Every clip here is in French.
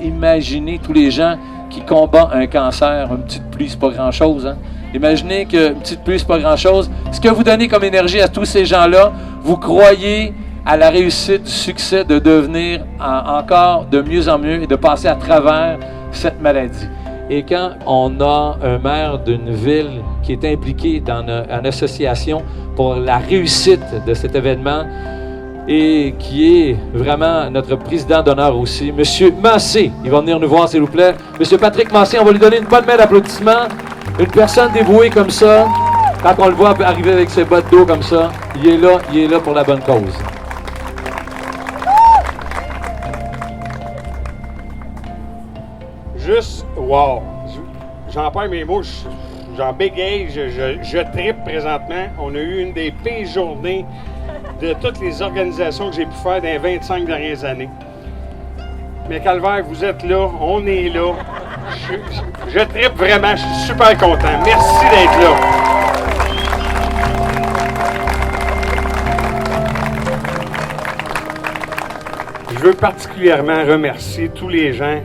imaginez tous les gens qui combattent un cancer. Une petite pluie, c'est pas grand-chose. Hein? Imaginez qu'une petite pluie, c'est pas grand-chose. Ce que vous donnez comme énergie à tous ces gens-là, vous croyez à la réussite, du succès, de devenir encore de mieux en mieux et de passer à travers cette maladie. Et quand on a un maire d'une ville qui est impliqué dans une association pour la réussite de cet événement et qui est vraiment notre président d'honneur aussi, M. Massé, il va venir nous voir s'il vous plaît. M. Patrick Massé, on va lui donner une bonne main d'applaudissement. Une personne dévouée comme ça, quand on le voit arriver avec ses bottes d'eau comme ça, il est là pour la bonne cause. Juste, wow! J'en perds mes mots, j'en bégaye, je trippe présentement. On a eu une des pires journées de toutes les organisations que j'ai pu faire dans les 25 dernières années. Mais Calvaire, vous êtes là, on est là. Je trippe vraiment, je suis super content. Merci d'être là. Je veux particulièrement remercier tous les gens.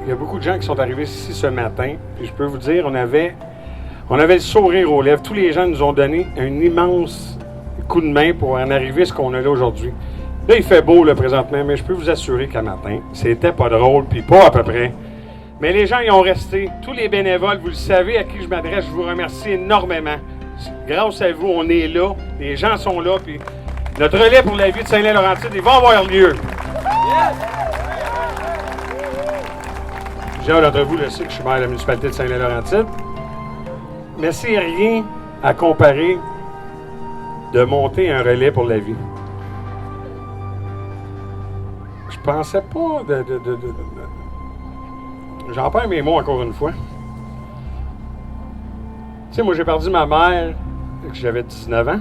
Il y a beaucoup de gens qui sont arrivés ici ce matin. Puis je peux vous dire, on avait le sourire aux lèvres. Tous les gens nous ont donné un immense coup de main pour en arriver à ce qu'on a là aujourd'hui. Là, il fait beau là, présentement, mais je peux vous assurer qu'à matin, c'était pas drôle, puis pas à peu près. Mais les gens y ont resté. Tous les bénévoles, vous le savez à qui je m'adresse, je vous remercie énormément. Grâce à vous, on est là. Les gens sont là, puis notre relais pour la vie de Saint-Laurentide, il va avoir lieu. Plusieurs d'entre vous le savent que je suis maire de la municipalité de Saint-Laurentide. Mais c'est rien à comparer de monter un relais pour la vie. Je pensais pas J'en perds mes mots encore une fois. Tu sais, moi j'ai perdu ma mère quand j'avais 19 ans.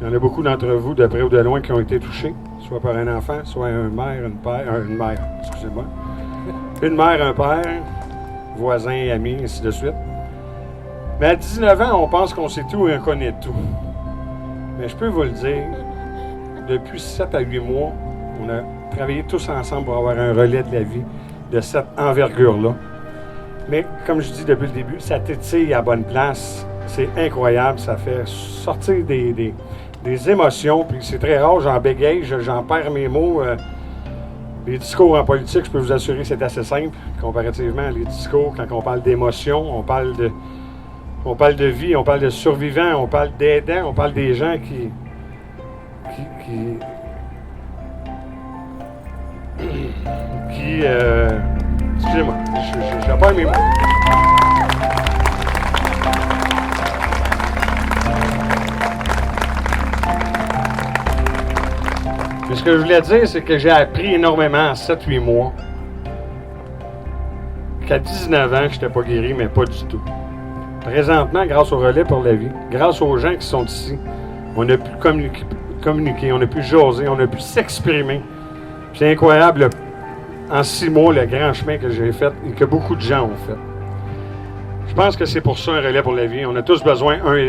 Il y en a beaucoup d'entre vous, de près ou de loin, qui ont été touchés, soit par un enfant, soit une mère, excusez-moi. Une mère, un père, voisin, ami, ainsi de suite. Mais à 19 ans, on pense qu'on sait tout et on connaît tout. Mais je peux vous le dire, depuis 7 à 8 mois, on a travaillé tous ensemble pour avoir un relais de la vie de cette envergure-là. Mais comme je dis depuis le début, ça tétille à bonne place. C'est incroyable, ça fait sortir des émotions. Puis c'est très rare, j'en bégaye, j'en perds mes mots. Les discours en politique, je peux vous assurer que c'est assez simple. Comparativement à les discours, quand on parle d'émotion, on parle de vie, on parle de survivants, on parle d'aidants, on parle des gens qui excusez-moi, j'ai pas mes mots. Mais ce que je voulais dire, c'est que j'ai appris énormément en 7-8 mois. Qu'à 19 ans, je n'étais pas guéri, mais pas du tout. Présentement, grâce au relais pour la vie, grâce aux gens qui sont ici, on a pu communiquer, on a pu jaser, on a pu s'exprimer. C'est incroyable, en 6 mois, le grand chemin que j'ai fait et que beaucoup de gens ont fait. Je pense que c'est pour ça un relais pour la vie. On a tous besoin un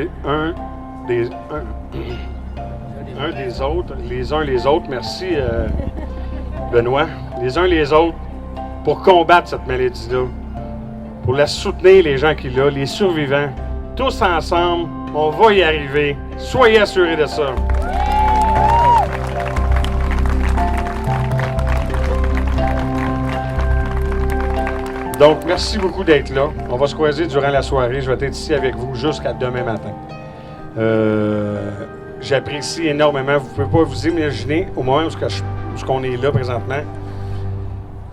des autres, les uns les autres. Merci, Benoît. Les uns les autres pour combattre cette maladie-là. Pour la soutenir, les gens qui l'ont, les survivants. Tous ensemble, on va y arriver. Soyez assurés de ça. Donc, merci beaucoup d'être là. On va se croiser durant la soirée. Je vais être ici avec vous jusqu'à demain matin. J'apprécie énormément. Vous ne pouvez pas vous imaginer, au moment où on est là présentement,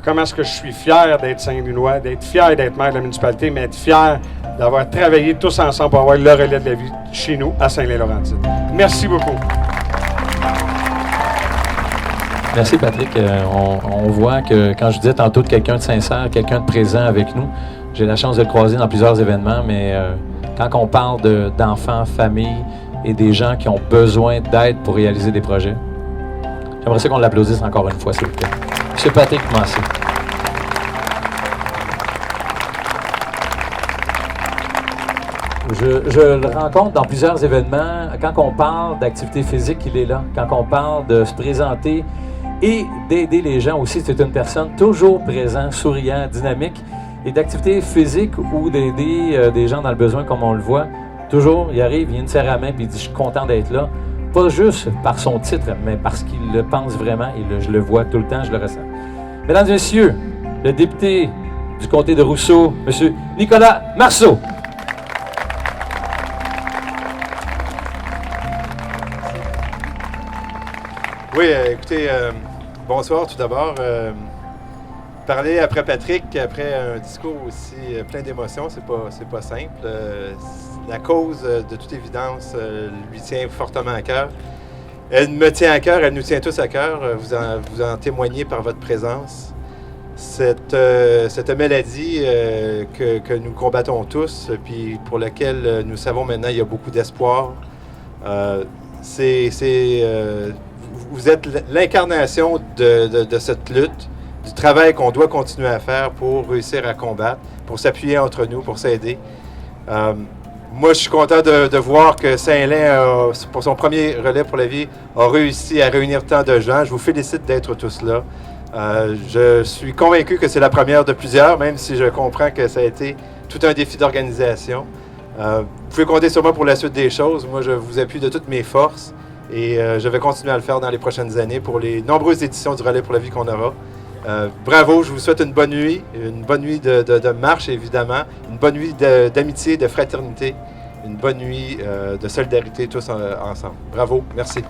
comment est-ce que je suis fier d'être Saint-Lunois, d'être fier d'être maire de la municipalité, mais être fier d'avoir travaillé tous ensemble pour avoir le relais de la vie chez nous à Saint-Laurentide. Merci beaucoup. Merci Patrick. On voit que quand je disais tantôt de quelqu'un de sincère, quelqu'un de présent avec nous, j'ai la chance de le croiser dans plusieurs événements, mais quand on parle d'enfants, familles et des gens qui ont besoin d'aide pour réaliser des projets, j'aimerais ça qu'on l'applaudisse encore une fois, s'il vous plaît. M. Patrick Massé. Je le rencontre dans plusieurs événements. Quand on parle d'activité physique, il est là. Quand on parle de se présenter et d'aider les gens aussi. C'est une personne toujours présente, souriant, dynamique, et d'activités physiques ou d'aider des gens dans le besoin comme on le voit. Toujours, il arrive, il nous serre la main et il dit « Je suis content d'être là ». Pas juste par son titre, mais parce qu'il le pense vraiment et je le vois tout le temps, je le ressens. Mesdames et messieurs, le député du comté de Rousseau, M. Nicolas Marceau. Oui, écoutez, bonsoir tout d'abord. Parler après Patrick, après un discours aussi plein d'émotions, c'est pas simple. La cause, de toute évidence, lui tient fortement à cœur. Elle me tient à cœur, elle nous tient tous à cœur. Vous en témoignez par votre présence. Cette maladie que nous combattons tous, puis pour laquelle nous savons maintenant il y a beaucoup d'espoir, vous êtes l'incarnation de cette lutte, du travail qu'on doit continuer à faire pour réussir à combattre, pour s'appuyer entre nous, pour s'aider. Moi, je suis content de voir que Saint-Lin, pour son premier relais pour la vie, a réussi à réunir tant de gens. Je vous félicite d'être tous là. Je suis convaincu que c'est la première de plusieurs, même si je comprends que ça a été tout un défi d'organisation. Vous pouvez compter sur moi pour la suite des choses. Moi, je vous appuie de toutes mes forces et je vais continuer à le faire dans les prochaines années pour les nombreuses éditions du relais pour la vie qu'on aura. Bravo, je vous souhaite une bonne nuit de marche, évidemment, une bonne nuit d'amitié, de fraternité, une bonne nuit de solidarité tous ensemble. Bravo, merci.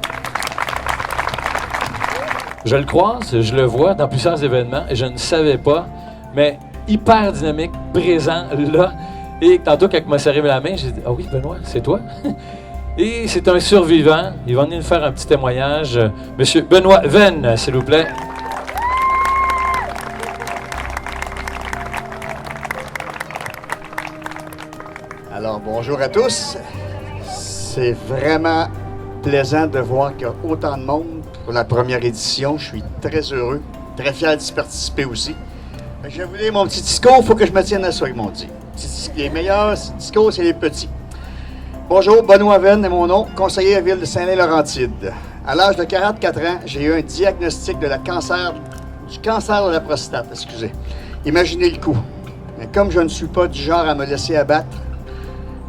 Je le croise, je le vois dans plusieurs événements et je ne savais pas, mais hyper dynamique, présent là. Et tantôt, quand il m'a serré la main, j'ai dit « Ah oui, Benoît, c'est toi? » Et c'est un survivant. Il va venir nous faire un petit témoignage. Monsieur Benoît Venn, s'il vous plaît. Alors, bonjour à tous. C'est vraiment plaisant de voir qu'il y a autant de monde pour la première édition. Je suis très heureux, très fier d'y participer aussi. Je vais vous lire mon petit discours, il faut que je me tienne à ça, ils m'ont dit. Les meilleurs discours, c'est les petits. Bonjour, Benoît Venn est mon nom, conseiller à la ville de Saint-Lin-Laurentide. À l'âge de 44 ans, j'ai eu un diagnostic du cancer de la prostate, excusez. Imaginez le coup. Mais comme je ne suis pas du genre à me laisser abattre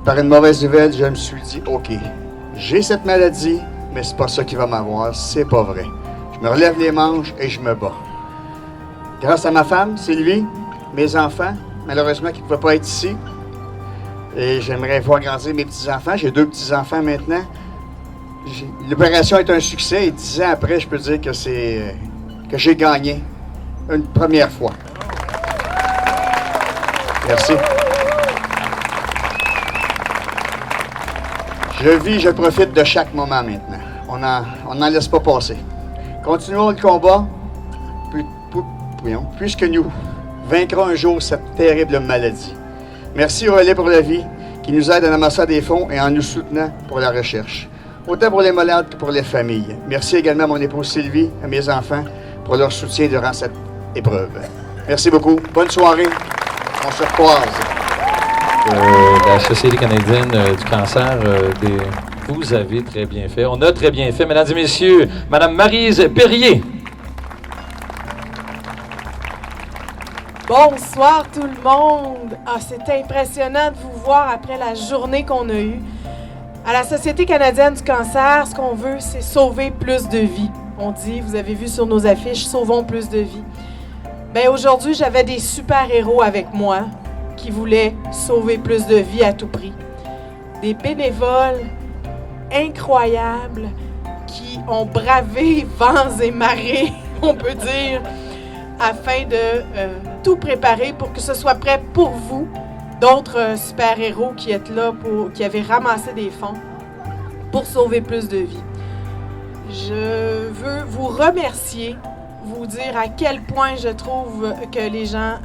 par une mauvaise nouvelle, je me suis dit, OK, j'ai cette maladie, mais c'est pas ça qui va m'avoir, c'est pas vrai. Je me relève les manches et je me bats. Grâce à ma femme, Sylvie, mes enfants, malheureusement qui ne pouvaient pas être ici, et j'aimerais voir grandir mes petits-enfants. J'ai 2 petits-enfants maintenant. L'opération est un succès et 10 ans après, je peux dire que que j'ai gagné une première fois. Merci. Je vis, je profite de chaque moment maintenant. On n'en laisse pas passer. Continuons le combat, puisque nous vaincrons un jour cette terrible maladie. Merci au Relais pour la vie qui nous aide en amassant des fonds et en nous soutenant pour la recherche. Autant pour les malades que pour les familles. Merci également à mon épouse Sylvie, à mes enfants, pour leur soutien durant cette épreuve. Merci beaucoup. Bonne soirée. On se recroise. La Société canadienne du cancer, vous avez très bien fait. On a très bien fait. Mesdames et messieurs, Madame Maryse Perrier. Bonsoir tout le monde! Ah, c'est impressionnant de vous voir après la journée qu'on a eue. À la Société canadienne du cancer, ce qu'on veut, c'est sauver plus de vies. On dit, vous avez vu sur nos affiches, sauvons plus de vies. Bien, aujourd'hui, j'avais des super-héros avec moi qui voulaient sauver plus de vies à tout prix. Des bénévoles incroyables qui ont bravé vents et marées, on peut dire, afin de tout préparer pour que ce soit prêt pour vous, d'autres super-héros qui êtes là, qui avaient ramassé des fonds pour sauver plus de vies. Je veux vous remercier, vous dire à quel point je trouve que les gens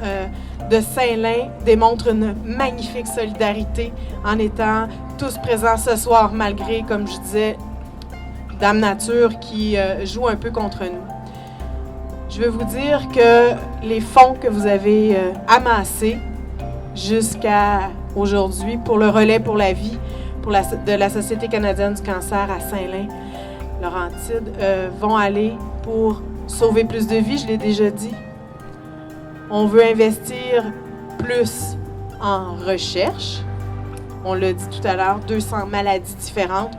de Saint-Lin démontrent une magnifique solidarité en étant tous présents ce soir, malgré, comme je disais, Dame Nature qui joue un peu contre nous. Je veux vous dire que les fonds que vous avez amassés jusqu'à aujourd'hui pour le relais pour la vie de la Société canadienne du cancer à Saint-Lin-Laurentide vont aller pour sauver plus de vies, je l'ai déjà dit. On veut investir plus en recherche. On l'a dit tout à l'heure, 200 maladies différentes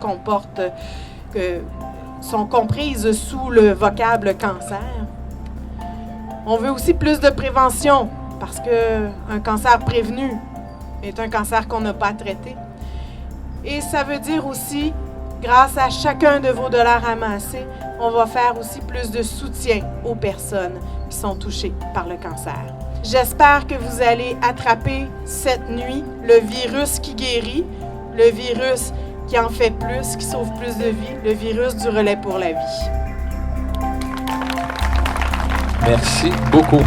sont comprises sous le vocable cancer. On veut aussi plus de prévention, parce qu'un cancer prévenu est un cancer qu'on n'a pas traité. Et ça veut dire aussi, grâce à chacun de vos dollars amassés, on va faire aussi plus de soutien aux personnes qui sont touchées par le cancer. J'espère que vous allez attraper cette nuit le virus qui guérit, le virus qui en fait plus, qui sauve plus de vies, le virus du relais pour la vie. Merci beaucoup.